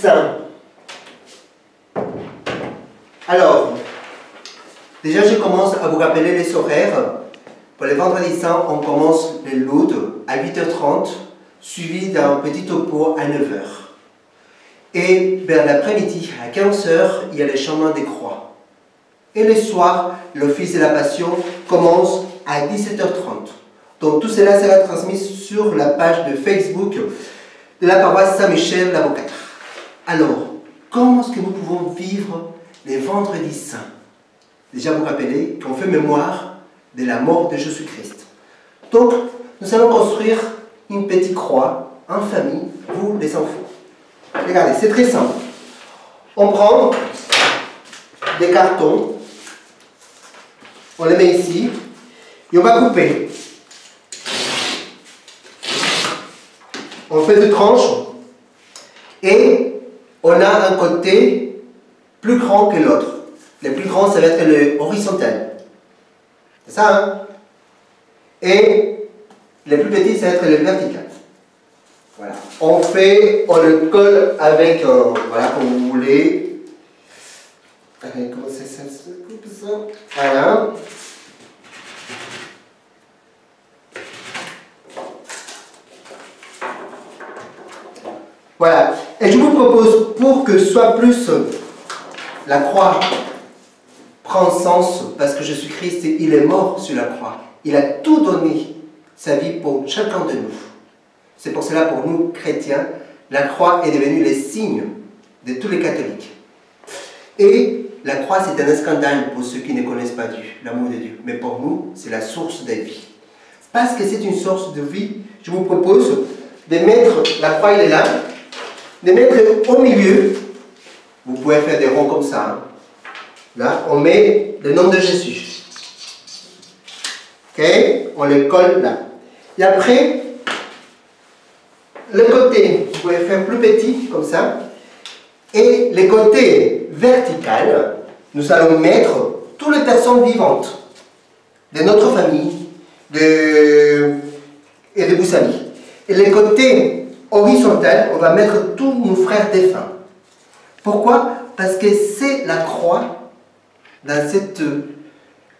saints. Alors, déjà je commence à vous rappeler les horaires. Pour les vendredis saints, on commence le Laudes à 8h30, suivi d'un petit topo à 9h. Et vers l'après-midi, à 15h, il y a le chemin des croix. Et le soir, l'office de la Passion commence à 17h30. Donc tout cela sera transmis sur la page de Facebook de la paroisse Saint-Michel-l'Avocat. Alors, comment est-ce que nous pouvons vivre les vendredis saints? Déjà vous rappelez qu'on fait mémoire de la mort de Jésus-Christ. Donc, nous allons construire une petite croix en famille, vous les enfants. Regardez, c'est très simple. On prend des cartons, on les met ici, et on va couper. On fait deux tranches, et on a un côté plus grand que l'autre. Le plus grand, ça va être le horizontal. C'est ça, hein? Et le plus petit, ça va être le vertical. Voilà. On le colle avec, voilà, comme vous voulez. Comment ça se coupe ça? Voilà. Voilà. Et je vous propose, pour que ce soit plus la croix prend sens, parce que Jésus-Christ, il est mort sur la croix. Il a tout donné, sa vie, pour chacun de nous. C'est pour cela, pour nous, chrétiens, la croix est devenue le signe de tous les catholiques. Et la croix, c'est un scandale pour ceux qui ne connaissent pas Dieu, l'amour de Dieu. Mais pour nous, c'est la source de vie. Parce que c'est une source de vie, je vous propose de mettre, la croix, elle est là, de mettre au milieu, vous pouvez faire des ronds comme ça, hein. Là, on met le nom de Jésus. Ok? On le colle là. Et après, le côté, vous pouvez faire plus petit, comme ça. Et le côté vertical, nous allons mettre toutes les personnes vivantes de notre famille et de vos amis. Et le côté horizontal, on va mettre tous nos frères défunts. Pourquoi? Parce que c'est la croix, dans cette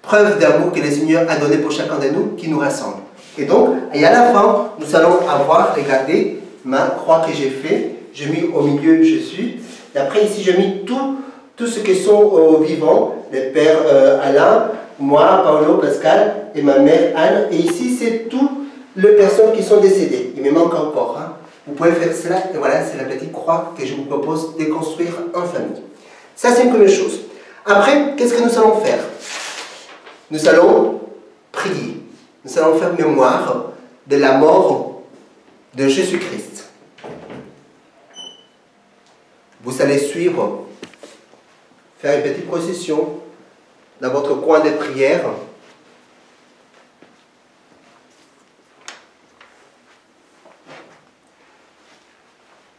preuve d'amour que le Seigneur a donnée pour chacun de nous, qui nous rassemble. Et donc, et à la fin, nous allons avoir, regardez, ma croix que j'ai fait, j'ai mis au milieu Jésus, et après ici j'ai mis tous ceux qui sont vivants, le père Alain, moi, Paolo, Pascal, et ma mère Anne, et ici c'est toutes les personnes qui sont décédées. Il me manque encore, hein. Vous pouvez faire cela, et voilà, c'est la petite croix que je vous propose de construire en famille. Ça, c'est une première chose. Après, qu'est-ce que nous allons faire? Nous allons prier. Nous allons faire mémoire de la mort de Jésus-Christ. Vous allez suivre, faire une petite procession dans votre coin de prière.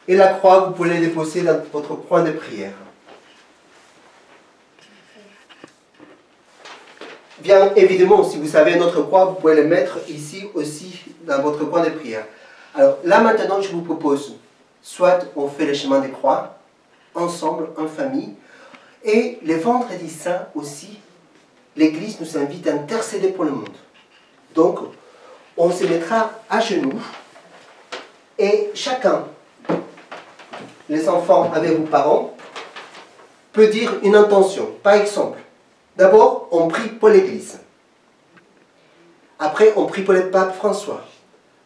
Et la croix, vous pouvez la déposer dans votre coin de prière. Bien évidemment, si vous avez une autre croix, vous pouvez le mettre ici aussi, dans votre coin de prière. Alors là maintenant, je vous propose, soit on fait le chemin des croix, ensemble, en famille, et les vendredis saints aussi, l'Église nous invite à intercéder pour le monde. Donc, on se mettra à genoux, et chacun, les enfants avec vos parents, peut dire une intention. Par exemple, d'abord, on prie pour l'Église. Après, on prie pour le pape François.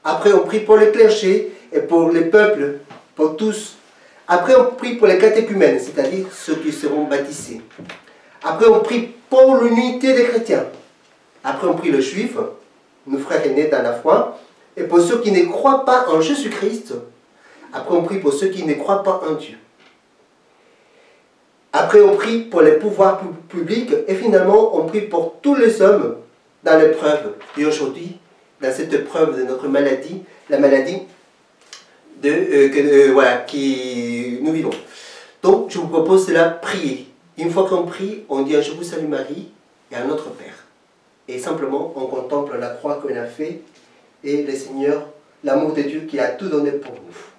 Après, on prie pour les clergés et pour les peuples, pour tous. Après, on prie pour les catéchumènes, c'est-à-dire ceux qui seront baptisés. Après, on prie pour l'unité des chrétiens. Après, on prie les juifs, nos frères aînés dans la foi. Et pour ceux qui ne croient pas en Jésus-Christ, après, on prie pour ceux qui ne croient pas en Dieu. Après, on prie pour les pouvoirs publics et finalement, on prie pour tous les hommes dans l'épreuve. Et aujourd'hui, dans cette épreuve de notre maladie, la maladie voilà, qui nous vivons. Donc, je vous propose de la prier. Une fois qu'on prie, on dit un Je vous salue Marie et un Notre Père. Et simplement, on contemple la croix qu'on a fait et le Seigneur, l'amour de Dieu qui a tout donné pour nous.